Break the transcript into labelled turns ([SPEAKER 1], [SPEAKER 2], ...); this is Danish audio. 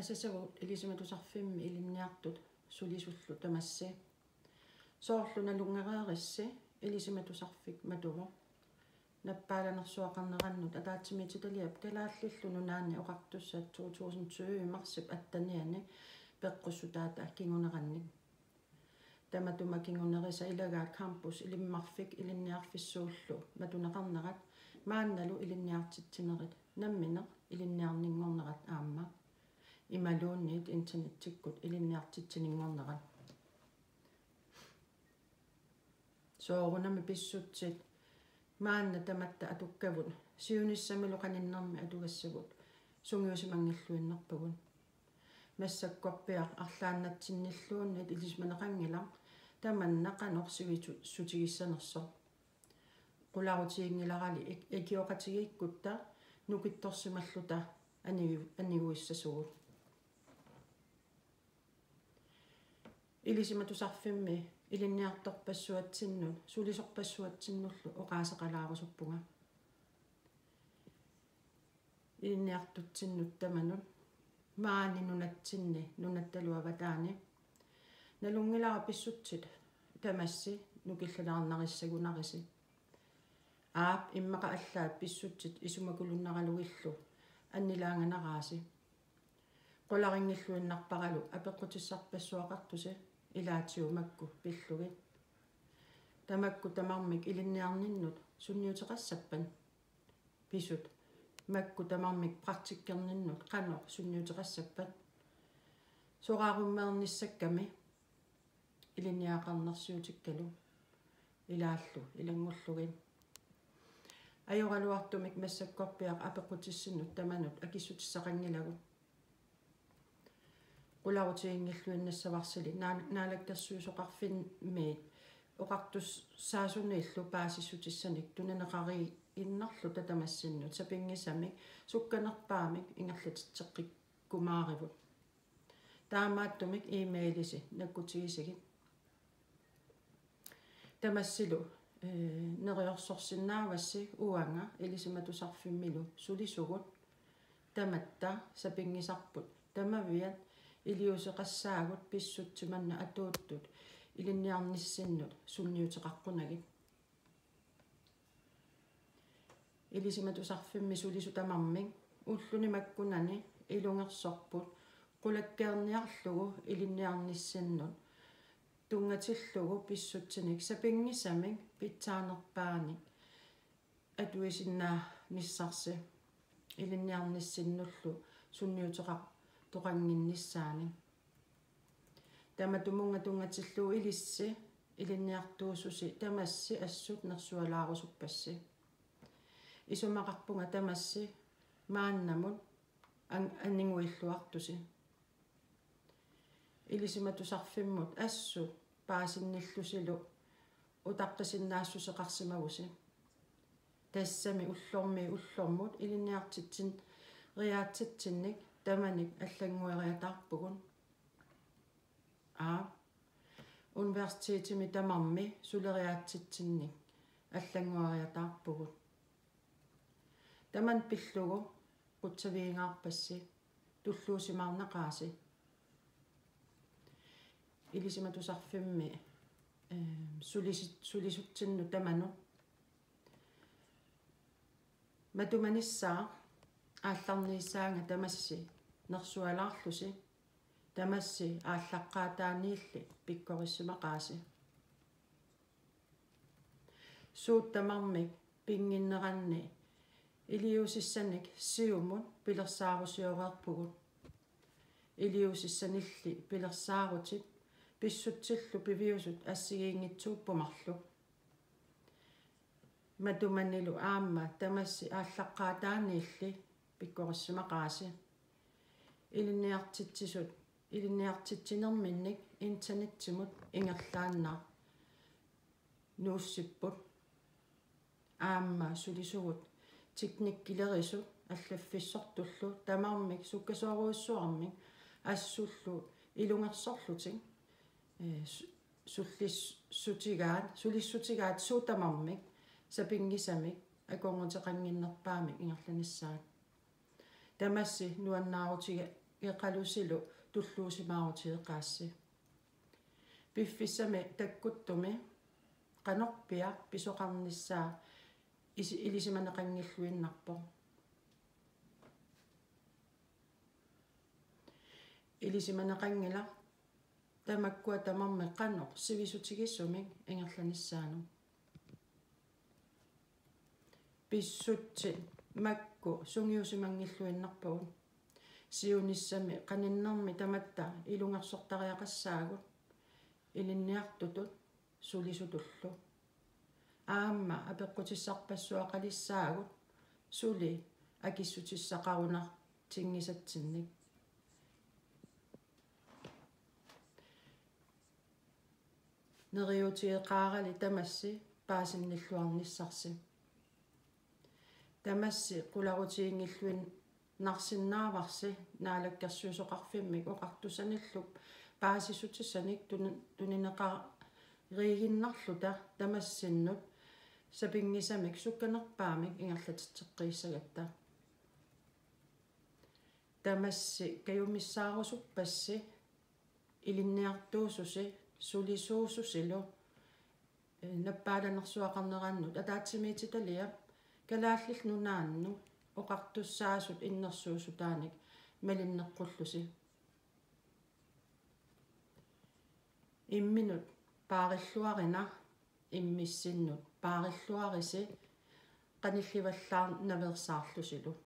[SPEAKER 1] асасагут илисиматусарфимми илинниартут сулисуллу тамасси соорлуна лунгереерисси илисиматусарфик матуво наппааланерсуақарнераннут атаатсимититалиап калааллиллу нунаани оқартуссаат 2020 марсип аттаниани пеққуссутаата кингунеранник таматума кингунериса илагаа кампус илиммарфик илинниарфиссууллу матунеқарнерат маанналу илинниартитсинерит намминеқ илинниарнингорнерат аама ималуунниит интернеттиккут илинниартитсинингорнерат соорунами писсутсит маанна таматта атуккавут сиуниссамилоқаниннэрми атугассагут сунгиусимангиллуиннерпагун массаккорпиар арлааннатсинниллууннит илисманеқангилар таманнақанорсивиту сутигиссанерсо qulaarutiingilarali ekioqatigikutta nukittorsimalluta aniguissasugut ilisimatusarfimmi ilinniartorpassuatsinnut sulisorpassuatsinnullu oqaaseqalaarusurpunga ilinniartutsinnut tamanut maani nunatsinni nunattaluavataani nalungilara pissutsit tamassi nukillalaarnarissagunarisi aap immaqa allaat pissutsit isumakulunneralugillu annilaanganaraasi qolaringilluinnarparalu apeqqutissarpassuaqartusi ilaatiumakku pillugi tamakku tamarmik ilinniarninnut sunniuteqassappan pisut makku tamarmik praktikkerninnut qano sunniuteqassappat soqaarummeernissakkami ilinniaqarnersiutikkalu ilaallu ilangullugin ajorluartumik massakkorpiaq apequtissinnut tamanut akissutissaqangilagu qulaarutiingilluinnassavarsili naalaktersuusoqarfinmiit oqartus saasuniillu paasissutissanik tunaneqari innarlu tatamassinnut sapingisamik sukkanerpaamik ingerlatitseqqikkumaarivut taamaattumik emailisi nakkutigisagit tamassilu neriorsorsinnaavassi uanga ilisimatusarfimmilu sulisugut tamatta sapingisarput tamaviat iliuseqassaagut pissuttimanna atuuttut ilinniarnissinnut sunniuteqarqunagit ilisimatusarfimmi sulisu tamarmik ulluni makkunani ilungersorput qulakkeerniarlugu ilinniarnissinnut tungatillugu pissuttinik sapingisamik pitsaanerpaanik atuisinnaa nissarsi ilinniarnissinnullu sunniuteqaq toqanginnissaani tamatumunga tungatillu ilissi ilinniartuususi tamassi assut nersualaarusuppassi isumaqarpunga tamassi maannamut anninguilluartusi ilisimatusarfimmut assut paasinnillusilu utaqqisinnaasusseqarsimagusi tassami ullormut ilinniartitsin riaatsitsinnik tamanik аллангуериатаарпугун университетими тамарми сулериаатситсинник аллангуериатаарпугут таман пиллугу qutsaviingаарpassi tulluusimaarnaqaasi ilisimatusarfimmi sulisutsinnu tamanu matumanissaa аалларниссаанга тамасси нерсуалаарлуси тамасси ааллаққаатааниилли пиккориссимақааси сууттамармик пингиннеранни илиусиссаник сиумут пилерсаарусиореерпугут илиусиссанилли пилерсаарутит писсутсиллу пивиусут ассигиингитсууппумарлу матуманилу аама тамасси ааллаққаатааниилли пиккориссимақааси илинниартитсисут илинниартитсинерминник интернеттимут ингерлааннаа нууссиппут аама сулисугут тикниккилерисут аллаффиссортуллу тамармик суккасуаруиссуармик ассуллу илунгерсорлутик сулиссутигаат суутамармик сапингисамик аконгутеқангиннерпаамик ингерланissaат тамасси нуаннаарутига iqalusilu tulluusimaarutigеqaassi piffissami takkuttumi qanorpia pisoqarnissaa ilisimaneqangilluinnarpo ilisimaneqangila tamakkua tamarmi qannoq sivisutigisumik ingerlanissaanu pissutti makku sungiusimangilluinnarpugun siunissami qaninnermi tamatta ilungersortariaqassaagut ilinniartutut sulisutullu aamma apeqqutissarpassuaqalissaagut suli akissutissaqarunar tingisatsinnik neriutiiqaarali tamassi paasinilluarnissarsi tamassi qularutiingilluin narsinnaavarsi naalakkersuusoqarfimmik oqartusanilluk paasissutissanik tunineqa riiginnarluta tamassinut sapingisamik sukkanerpaamik ingerlatitteqqiissagatta tamassi kayumissaarusuppassi ilinniartuususi sulisuususilu nappaalannersuaqarnerannut ataatsimiititalia kalaallill nunaannu oqartussaasut innersuusutaanik malinneqqullusi imminut paarilluarina immissinnut paarilluarisi qanillivallaar naversaarlusilu